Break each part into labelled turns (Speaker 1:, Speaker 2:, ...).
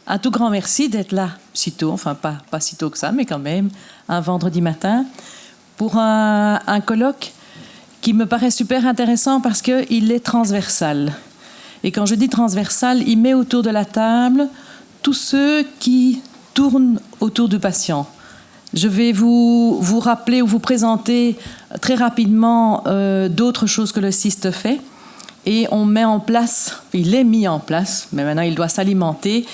Speaker 1: Un tout grand merci d'être là si tôt, enfin pas si tôt que ça, mais quand même, un vendredi matin, pour un colloque qui me paraît super intéressant parce qu'il est transversal. Et quand je dis transversal, il met autour de la table tous ceux qui tournent autour du patient. Je vais vous rappeler ou vous présenter très rapidement d'autres choses que le CIST fait. Et on met en place, il est mis en place, mais maintenant il doit s'alimenter,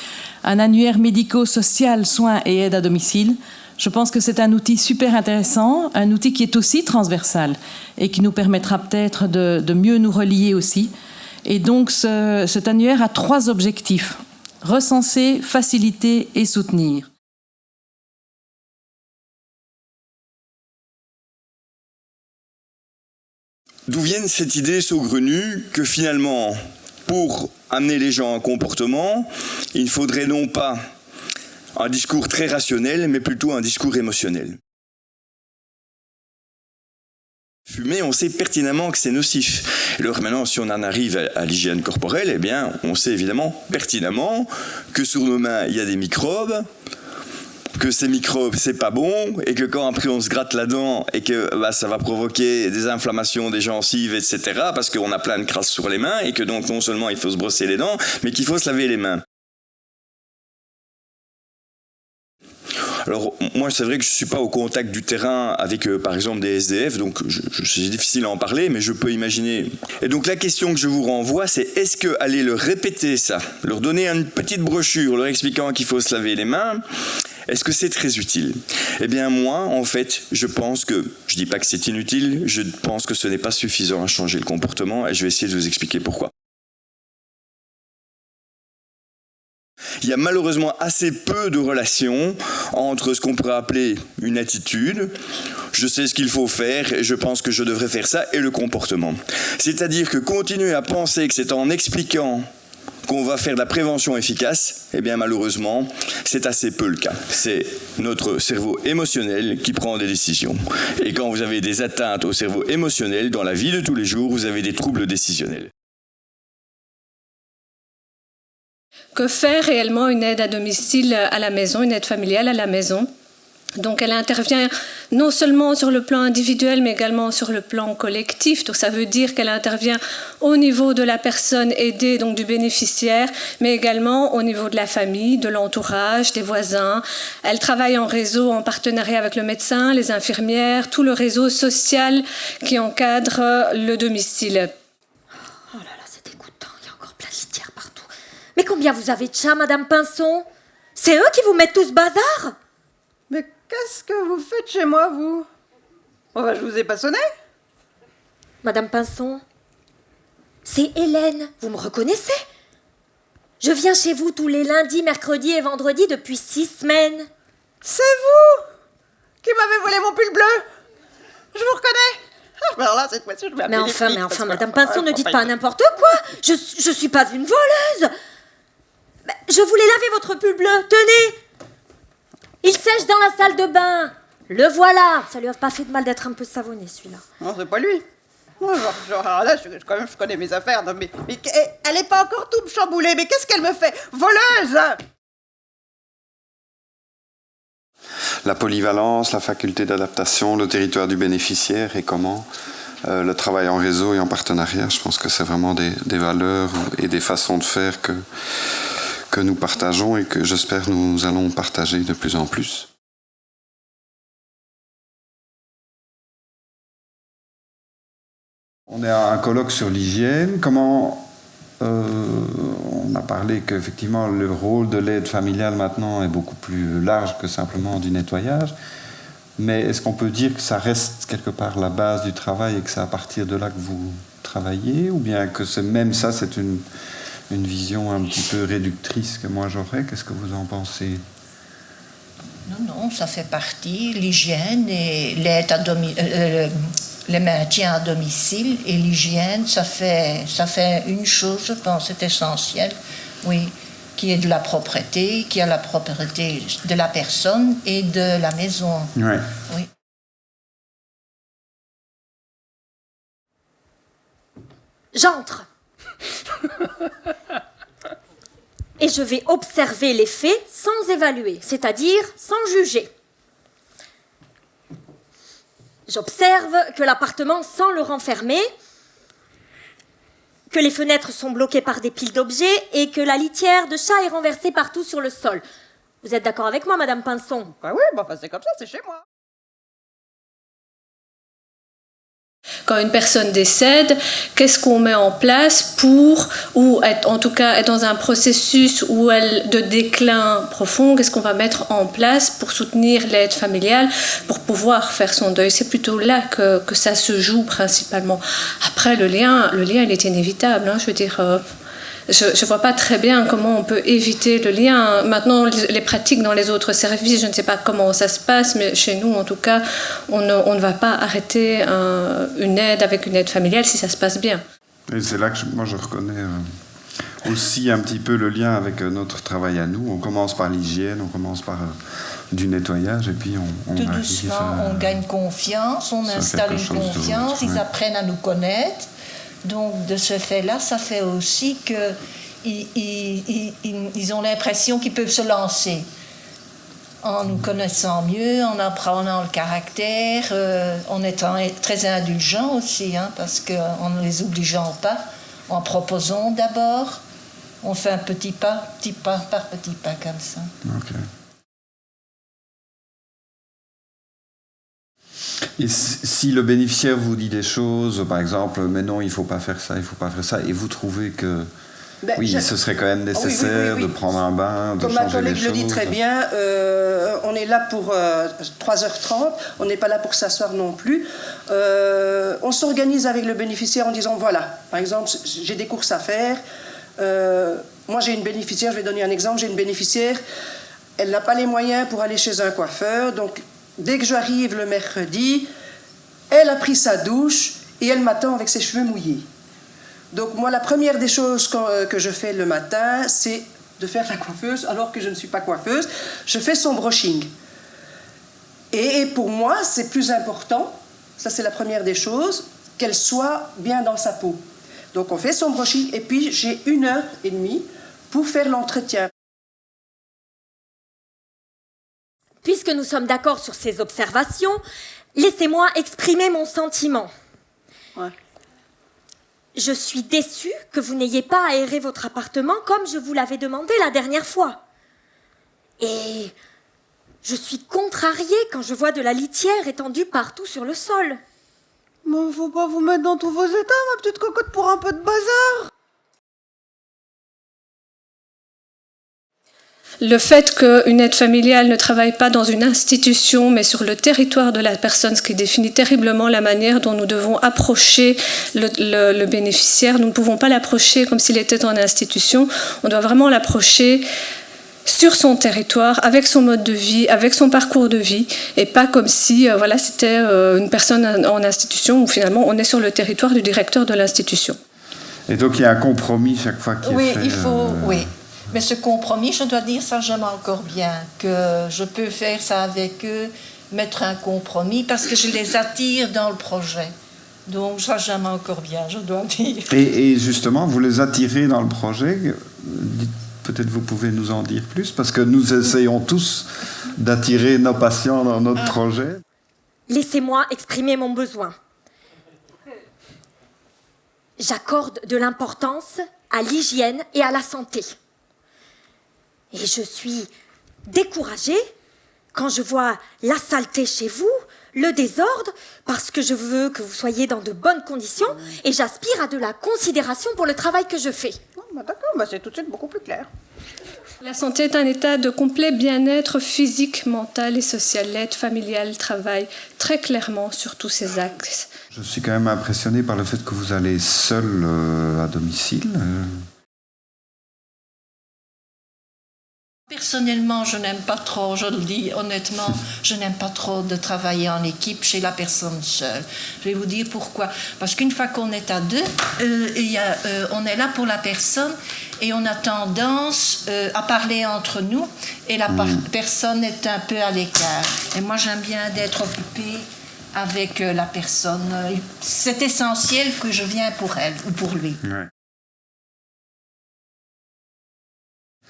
Speaker 1: un annuaire médico-social, soins et aide à domicile. Je pense que c'est un outil super intéressant, un outil qui est aussi transversal et qui nous permettra peut-être de mieux nous relier aussi. Et donc cet annuaire a 3 objectifs: recenser, faciliter et soutenir.
Speaker 2: D'où vient cette idée saugrenue que finalement, pour amener les gens à un comportement, il faudrait non pas un discours très rationnel, mais plutôt un discours émotionnel. Fumer, on sait pertinemment que c'est nocif. Alors maintenant, si on en arrive à l'hygiène corporelle, eh bien, on sait évidemment pertinemment que sur nos mains, il y a des microbes, que ces microbes, c'est pas bon, et que quand après on se gratte la dent, et que ça va provoquer des inflammations des gencives, etc., parce qu'on a plein de crasse sur les mains, et que donc non seulement il faut se brosser les dents, mais qu'il faut se laver les mains. Alors moi c'est vrai que je ne suis pas au contact du terrain avec par exemple des SDF, donc c'est difficile à en parler, mais je peux imaginer. Et donc la question que je vous renvoie, c'est est-ce que aller leur répéter ça, leur donner une petite brochure leur expliquant qu'il faut se laver les mains, est-ce que c'est très utile? Eh bien moi, en fait, je pense que, je ne dis pas que c'est inutile, je pense que ce n'est pas suffisant à changer le comportement, et je vais essayer de vous expliquer pourquoi. Il y a malheureusement assez peu de relations entre ce qu'on pourrait appeler une attitude, je sais ce qu'il faut faire et je pense que je devrais faire ça, et le comportement. C'est-à-dire que continuer à penser que c'est en expliquant qu'on va faire de la prévention efficace, eh bien malheureusement, c'est assez peu le cas. C'est notre cerveau émotionnel qui prend des décisions. Et quand vous avez des atteintes au cerveau émotionnel, dans la vie de tous les jours, vous avez des troubles décisionnels.
Speaker 3: Que fait réellement une aide à domicile à la maison, une aide familiale à la maison? Donc elle intervient non seulement sur le plan individuel, mais également sur le plan collectif. Donc ça veut dire qu'elle intervient au niveau de la personne aidée, donc du bénéficiaire, mais également au niveau de la famille, de l'entourage, des voisins. Elle travaille en réseau, en partenariat avec le médecin, les infirmières, tout le réseau social qui encadre le domicile.
Speaker 4: Oh là là, c'est dégoûtant, il y a encore plein de litières partout. Mais combien vous avez de chats, Madame Pinson? C'est eux qui vous mettent tout ce bazar?
Speaker 5: Mais qu'est-ce que vous faites chez moi, vous? Oh, bah, je vous ai pas sonné?
Speaker 4: Madame Pinson, c'est Hélène, vous me reconnaissez? Je viens chez vous tous les lundis, mercredis et vendredis depuis 6 semaines.
Speaker 5: C'est vous qui m'avez volé mon pull bleu? Je vous reconnais? Alors là, cette fois-ci, je vais appeler les flics,
Speaker 4: Mais enfin,
Speaker 5: parce que-
Speaker 4: Madame Pinson, ne dites pas n'importe quoi. Je suis pas une voleuse. Je voulais laver votre pull bleu, tenez. Il sèche dans la salle de bain. Le voilà. Ça lui a pas fait de mal d'être un peu savonné, celui-là.
Speaker 5: Non, c'est pas lui. Oh, alors là, quand même, je connais mes affaires. Non, mais elle est pas encore toute chamboulée. Mais qu'est-ce qu'elle me fait? Voleuse!
Speaker 6: La polyvalence, la faculté d'adaptation, le territoire du bénéficiaire et comment le travail en réseau et en partenariat, je pense que c'est vraiment des valeurs et des façons de faire que nous partageons et que j'espère nous allons partager de plus en plus. On est à un colloque sur l'hygiène. On a parlé qu'effectivement le rôle de l'aide familiale maintenant est beaucoup plus large que simplement du nettoyage. Mais est-ce qu'on peut dire que ça reste quelque part la base du travail et que c'est à partir de là que vous travaillez? Ou bien que c'est même ça, c'est une vision un petit peu réductrice que moi j'aurais? Qu'est-ce que vous en pensez?
Speaker 7: Non, ça fait partie, l'hygiène et l'aide à le maintien à domicile et l'hygiène, ça fait une chose, je pense, c'est essentiel, oui, qui est de la propreté, qui a la propreté de la personne et de la maison.
Speaker 6: Ouais.
Speaker 7: Oui.
Speaker 4: J'entre. Et je vais observer les faits sans évaluer, c'est-à-dire sans juger. J'observe que l'appartement sent le renfermer, que les fenêtres sont bloquées par des piles d'objets et que la litière de chat est renversée partout sur le sol. Vous êtes d'accord avec moi, Madame Pinson?
Speaker 5: Bah oui, bah, c'est comme ça, c'est chez moi.
Speaker 3: Quand une personne décède, qu'est-ce qu'on met en place pour, ou en tout cas être dans un processus de déclin profond, qu'est-ce qu'on va mettre en place pour soutenir l'aide familiale, pour pouvoir faire son deuil? C'est plutôt là que ça se joue principalement. Après, le lien il est inévitable. Je veux dire, je ne vois pas très bien comment on peut éviter le lien. Maintenant, les pratiques dans les autres services, je ne sais pas comment ça se passe, mais chez nous, en tout cas, on ne va pas arrêter une aide avec une aide familiale si ça se passe bien.
Speaker 6: Et c'est là que moi je reconnais aussi un petit peu le lien avec notre travail à nous. On commence par l'hygiène, on commence par du nettoyage, et puis on
Speaker 7: tout
Speaker 6: arrive
Speaker 7: doucement, on gagne confiance, on installe une confiance, ils apprennent à nous connaître. Donc, de ce fait-là, ça fait aussi qu'ils ont l'impression qu'ils peuvent se lancer en nous connaissant mieux, en apprenant le caractère, en étant très indulgents aussi, parce qu'en ne les obligeant pas, en proposant d'abord, on fait un petit pas par petit pas comme ça.
Speaker 6: Okay. Et si le bénéficiaire vous dit des choses, par exemple, mais non, il ne faut pas faire ça, et vous trouvez que ce serait quand même nécessaire de prendre un bain, de
Speaker 8: Comme
Speaker 6: changer
Speaker 8: ma collègue
Speaker 6: les
Speaker 8: le dit
Speaker 6: choses.
Speaker 8: très bien, on est là pour 3h30, on n'est pas là pour s'asseoir non plus. On s'organise avec le bénéficiaire en disant, voilà, par exemple, j'ai des courses à faire. Moi, j'ai une bénéficiaire, je vais donner un exemple, j'ai une bénéficiaire, elle n'a pas les moyens pour aller chez un coiffeur, donc dès que j'arrive le mercredi, elle a pris sa douche et elle m'attend avec ses cheveux mouillés. Donc moi, la première des choses que je fais le matin, c'est de faire la coiffeuse, alors que je ne suis pas coiffeuse. Je fais son brushing. Et pour moi, c'est plus important, ça c'est la première des choses, qu'elle soit bien dans sa peau. Donc on fait son brushing et puis j'ai 1h30 pour faire l'entretien.
Speaker 4: Puisque nous sommes d'accord sur ces observations, laissez-moi exprimer mon sentiment.
Speaker 8: Ouais.
Speaker 4: Je suis déçue que vous n'ayez pas aéré votre appartement comme je vous l'avais demandé la dernière fois. Et je suis contrariée quand je vois de la litière étendue partout sur le sol.
Speaker 5: Mais faut pas vous mettre dans tous vos états, ma petite cocotte, pour un peu de bazar.
Speaker 3: Le fait qu'une aide familiale ne travaille pas dans une institution, mais sur le territoire de la personne, ce qui définit terriblement la manière dont nous devons approcher le bénéficiaire. Nous ne pouvons pas l'approcher comme s'il était en institution. On doit vraiment l'approcher sur son territoire, avec son mode de vie, avec son parcours de vie, et pas comme si c'était une personne en institution où finalement on est sur le territoire du directeur de l'institution.
Speaker 6: Et donc il y a un compromis chaque fois qui est fait.
Speaker 7: Oui, il faut... Oui. Mais ce compromis, je dois dire, ça j'aime encore bien, que je peux faire ça avec eux, mettre un compromis, parce que je les attire dans le projet. Donc ça j'aime encore bien, je dois dire.
Speaker 6: Et justement, vous les attirez dans le projet, peut-être vous pouvez nous en dire plus, parce que nous essayons tous d'attirer nos patients dans notre projet.
Speaker 4: Laissez-moi exprimer mon besoin. J'accorde de l'importance à l'hygiène et à la santé. Et je suis découragée quand je vois la saleté chez vous, le désordre, parce que je veux que vous soyez dans de bonnes conditions et j'aspire à de la considération pour le travail que je fais.
Speaker 5: D'accord, c'est tout de suite beaucoup plus clair.
Speaker 3: La santé est un état de complet bien-être physique, mental et social. L'aide familiale travaille très clairement sur tous ces axes.
Speaker 6: Je suis quand même impressionné par le fait que vous allez seul à domicile.
Speaker 7: Personnellement, je n'aime pas trop, je le dis honnêtement, je n'aime pas trop de travailler en équipe chez la personne seule. Je vais vous dire pourquoi. Parce qu'une fois qu'on est à deux, on est là pour la personne et on a tendance à parler entre nous et la personne est un peu à l'écart. Et moi, j'aime bien d'être occupée avec la personne. C'est essentiel que je vienne pour elle ou pour lui.
Speaker 6: Ouais.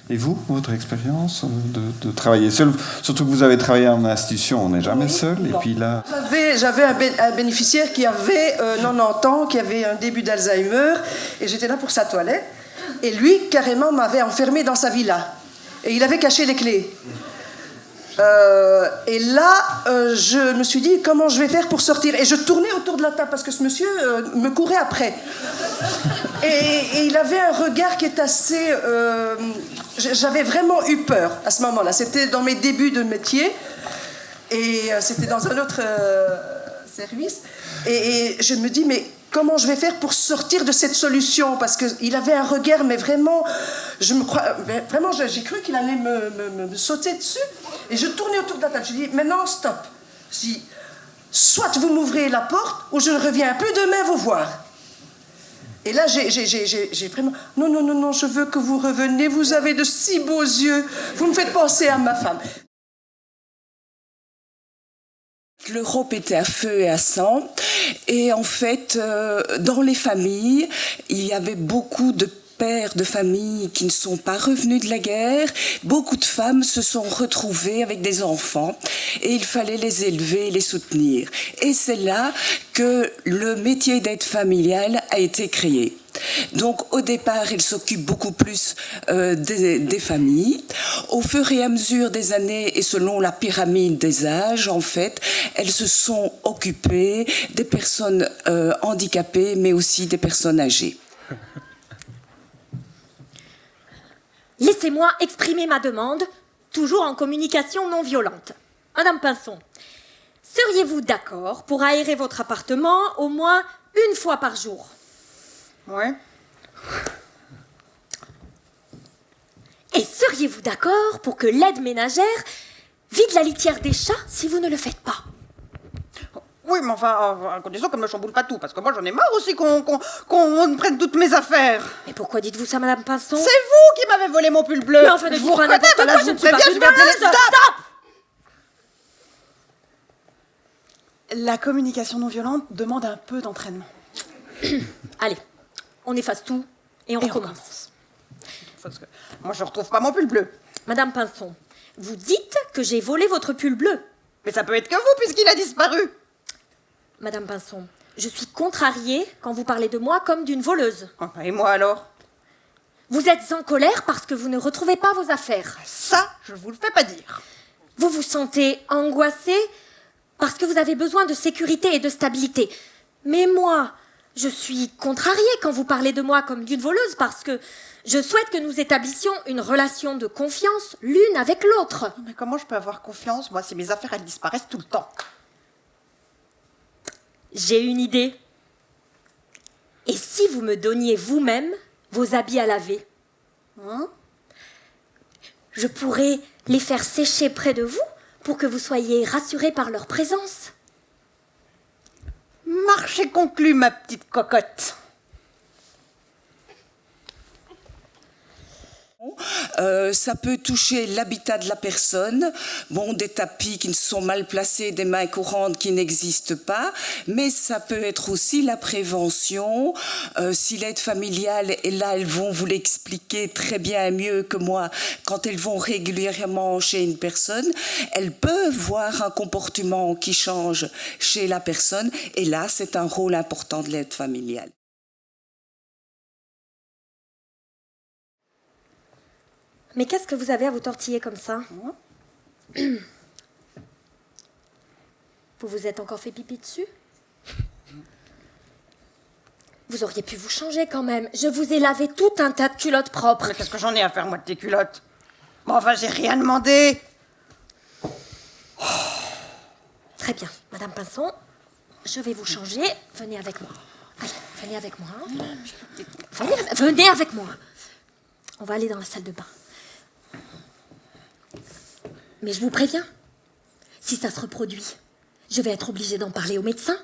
Speaker 6: Et vous, votre expérience de travailler seul, surtout que vous avez travaillé en institution, on n'est jamais seul, et puis là...
Speaker 8: J'avais un bénéficiaire qui avait 90 ans, qui avait un début d'Alzheimer, et j'étais là pour sa toilette, et lui, carrément, m'avait enfermé dans sa villa, et il avait caché les clés. Et là, je me suis dit, comment je vais faire pour sortir? Et je tournais autour de la table, parce que ce monsieur me courait après. Et il avait un regard qui est assez... J'avais vraiment eu peur à ce moment-là. C'était dans mes débuts de métier, et c'était dans un autre service. Et je me dis, mais comment je vais faire pour sortir de cette solution? Parce qu'il avait un regard, mais vraiment... Vraiment, j'ai cru qu'il allait me sauter dessus. Et je tournais autour de la table. Je dis, maintenant, stop. Je dis, soit vous m'ouvrez la porte, ou je ne reviens plus demain vous voir. Et là, j'ai vraiment... Non, je veux que vous reveniez. Vous avez de si beaux yeux. Vous me faites penser à ma femme.
Speaker 9: L'Europe était à feu et à sang. Et en fait, dans les familles, il y avait beaucoup de pères de famille qui ne sont pas revenus de la guerre. Beaucoup de femmes se sont retrouvées avec des enfants et il fallait les élever et les soutenir. Et c'est là que le métier d'aide familiale a été créé. Donc au départ, elle s'occupe beaucoup plus des familles. Au fur et à mesure des années et selon la pyramide des âges, en fait, elles se sont occupées des personnes handicapées, mais aussi des personnes âgées.
Speaker 4: Laissez-moi exprimer ma demande, toujours en communication non violente. Madame Pinson, seriez-vous d'accord pour aérer votre appartement au moins une fois par jour?
Speaker 5: Ouais.
Speaker 4: Et seriez-vous d'accord pour que l'aide ménagère vide la litière des chats si vous ne le faites pas?
Speaker 5: Oui, mais enfin, à condition qu'elle ne me chamboule pas tout, parce que moi j'en ai marre aussi qu'on prenne toutes mes affaires.
Speaker 4: Mais pourquoi dites-vous ça, Madame Pinson?
Speaker 5: C'est vous qui m'avez volé mon pull bleu.
Speaker 4: Mais enfin, ne vous
Speaker 5: reconnais,
Speaker 4: pas, je ne suis pas une voleuse. Stop!
Speaker 5: La communication non violente demande un peu d'entraînement.
Speaker 4: Allez, on efface tout et on recommence.
Speaker 5: Parce que moi je retrouve pas mon pull bleu.
Speaker 4: Madame Pinson, vous dites que j'ai volé votre pull bleu.
Speaker 5: Mais ça peut être que vous, puisqu'il a disparu.
Speaker 4: Madame Pinson, je suis contrariée quand vous parlez de moi comme d'une voleuse.
Speaker 5: Et moi alors?
Speaker 4: Vous êtes en colère parce que vous ne retrouvez pas vos affaires.
Speaker 5: Ça, je vous le fais pas dire.
Speaker 4: Vous vous sentez angoissée parce que vous avez besoin de sécurité et de stabilité. Mais moi, je suis contrariée quand vous parlez de moi comme d'une voleuse parce que je souhaite que nous établissions une relation de confiance l'une avec l'autre.
Speaker 5: Mais comment je peux avoir confiance, moi, si mes affaires, elles disparaissent tout le temps?
Speaker 4: J'ai une idée. Et si vous me donniez vous-même vos habits à laver? Je pourrais les faire sécher près de vous pour que vous soyez rassurés par leur présence.
Speaker 5: Marché conclu, ma petite cocotte.
Speaker 9: Ça peut toucher l'habitat de la personne, des tapis qui sont mal placés, des mains courantes qui n'existent pas, mais ça peut être aussi la prévention. Si l'aide familiale est là, elles vont vous l'expliquer très bien et mieux que moi. Quand elles vont régulièrement chez une personne, elles peuvent voir un comportement qui change chez la personne, et là, c'est un rôle important de l'aide familiale.
Speaker 4: Mais qu'est-ce que vous avez à vous tortiller comme ça? Vous vous êtes encore fait pipi dessus? Vous auriez pu vous changer quand même. Je vous ai lavé tout un tas de culottes propres.
Speaker 5: Mais qu'est-ce que j'en ai à faire, moi, de tes culottes? Bon, enfin, j'ai rien demandé.
Speaker 4: Très bien, Madame Pinson, je vais vous changer. Venez avec moi. Allez, venez avec moi. Venez avec moi. On va aller dans la salle de bain. Mais je vous préviens, si ça se reproduit, je vais être obligée d'en parler au médecin.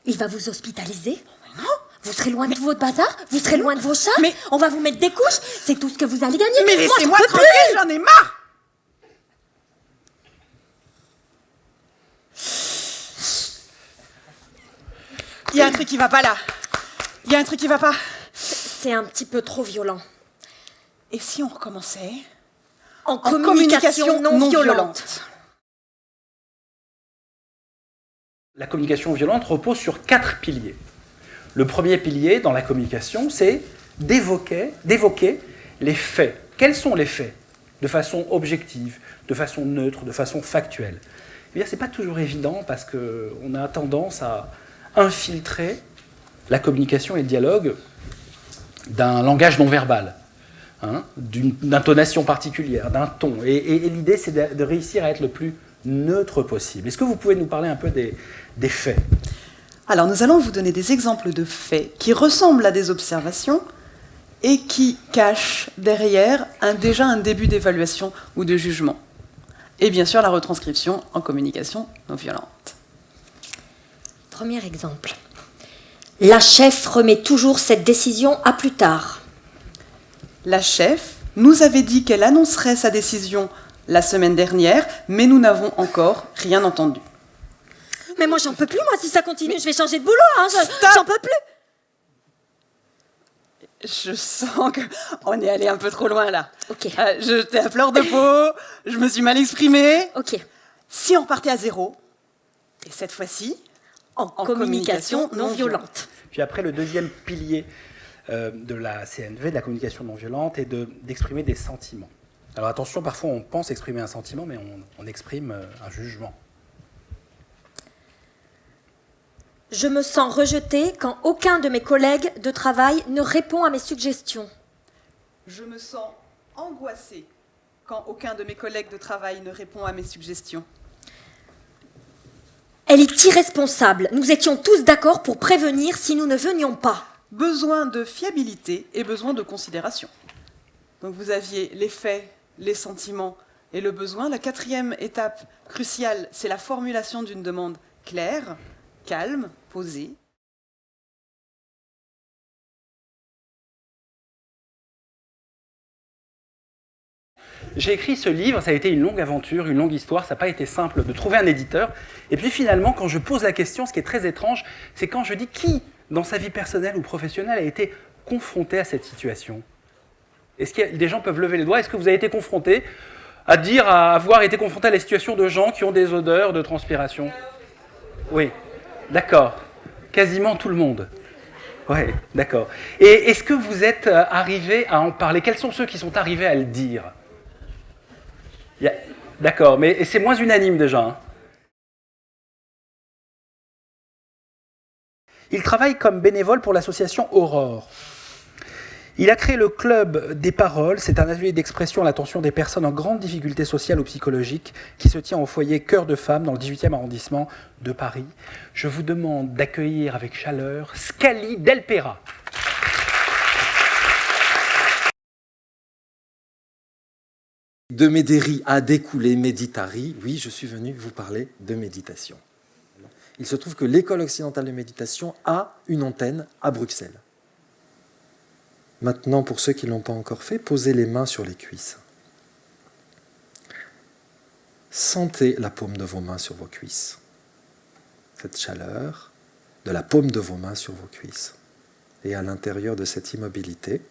Speaker 4: Il va vous hospitaliser.
Speaker 5: Non.
Speaker 4: Vous serez loin de tout votre bazar, vous serez loin de vos chats.
Speaker 5: Mais
Speaker 4: on va vous mettre des couches, c'est tout ce que vous allez gagner.
Speaker 5: Mais laissez-moi tranquille, j'en ai marre. Il y a un truc qui va pas là.
Speaker 4: C'est un petit peu trop violent.
Speaker 5: Et si on recommençait
Speaker 4: en communication non violente.
Speaker 10: La communication violente repose sur 4 piliers. Le premier pilier dans la communication, c'est d'évoquer les faits. Quels sont les faits? De façon objective, de façon neutre, de façon factuelle. Eh bien, ce n'est pas toujours évident parce qu'on a tendance à infiltrer la communication et le dialogue d'un langage non verbal, d'une intonation particulière, d'un ton. Et l'idée, c'est de réussir à être le plus neutre possible. Est-ce que vous pouvez nous parler un peu des faits?
Speaker 5: Alors, nous allons vous donner des exemples de faits qui ressemblent à des observations et qui cachent derrière déjà un début d'évaluation ou de jugement. Et bien sûr, la retranscription en communication non violente.
Speaker 4: Premier exemple. La chef remet toujours cette décision à plus tard.
Speaker 5: La chef nous avait dit qu'elle annoncerait sa décision la semaine dernière, mais nous n'avons encore rien entendu.
Speaker 4: Mais moi, j'en peux plus, moi, si ça continue, je vais changer de boulot, j'en peux plus.
Speaker 5: Je sens qu'on est allé un peu trop loin, là.
Speaker 4: Ok.
Speaker 5: J'étais à fleur de peau, je me suis mal exprimée.
Speaker 4: Ok.
Speaker 5: Si on repartait à zéro, et cette fois-ci,
Speaker 4: en communication non violente.
Speaker 10: Puis après, le deuxième pilier de la CNV, de la communication non violente, est d'exprimer des sentiments. Alors attention, parfois on pense exprimer un sentiment, mais on exprime un jugement.
Speaker 4: Je me sens rejetée quand aucun de mes collègues de travail ne répond à mes suggestions.
Speaker 5: Je me sens angoissée quand aucun de mes collègues de travail ne répond à mes suggestions.
Speaker 4: Elle est irresponsable. Nous étions tous d'accord pour prévenir si nous ne venions pas.
Speaker 5: Besoin de fiabilité et besoin de considération. Donc vous aviez les faits, les sentiments et le besoin. La quatrième étape cruciale, c'est la formulation d'une demande claire, calme, posée.
Speaker 10: J'ai écrit ce livre, ça a été une longue aventure, une longue histoire, ça n'a pas été simple de trouver un éditeur. Et puis finalement, quand je pose la question, ce qui est très étrange, c'est quand je dis qui, dans sa vie personnelle ou professionnelle, a été confronté à cette situation. Est-ce que des gens peuvent lever les doigts? Est-ce que vous avez été confronté à avoir été confronté à la situation de gens qui ont des odeurs de transpiration? Oui, d'accord. Quasiment tout le monde. Oui, d'accord. Et est-ce que vous êtes arrivé à en parler? Quels sont ceux qui sont arrivés à le dire? D'accord, mais c'est moins unanime déjà. Il travaille comme bénévole pour l'association Aurore. Il a créé le Club des Paroles. C'est un atelier d'expression à l'attention des personnes en grande difficulté sociale ou psychologique qui se tient au foyer Cœur de Femmes dans le 18e arrondissement de Paris. Je vous demande d'accueillir avec chaleur Scali Delpera.
Speaker 11: De Médéri a découlé Méditari. Oui, je suis venu vous parler de méditation. Il se trouve que l'École occidentale de méditation a une antenne à Bruxelles. Maintenant, pour ceux qui ne l'ont pas encore fait, posez les mains sur les cuisses. Sentez la paume de vos mains sur vos cuisses. Cette chaleur de la paume de vos mains sur vos cuisses. Et à l'intérieur de cette immobilité,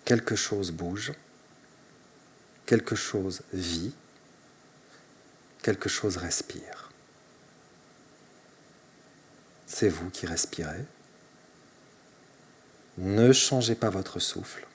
Speaker 11: quelque chose bouge. Quelque chose vit, quelque chose respire. C'est vous qui respirez. Ne changez pas votre souffle.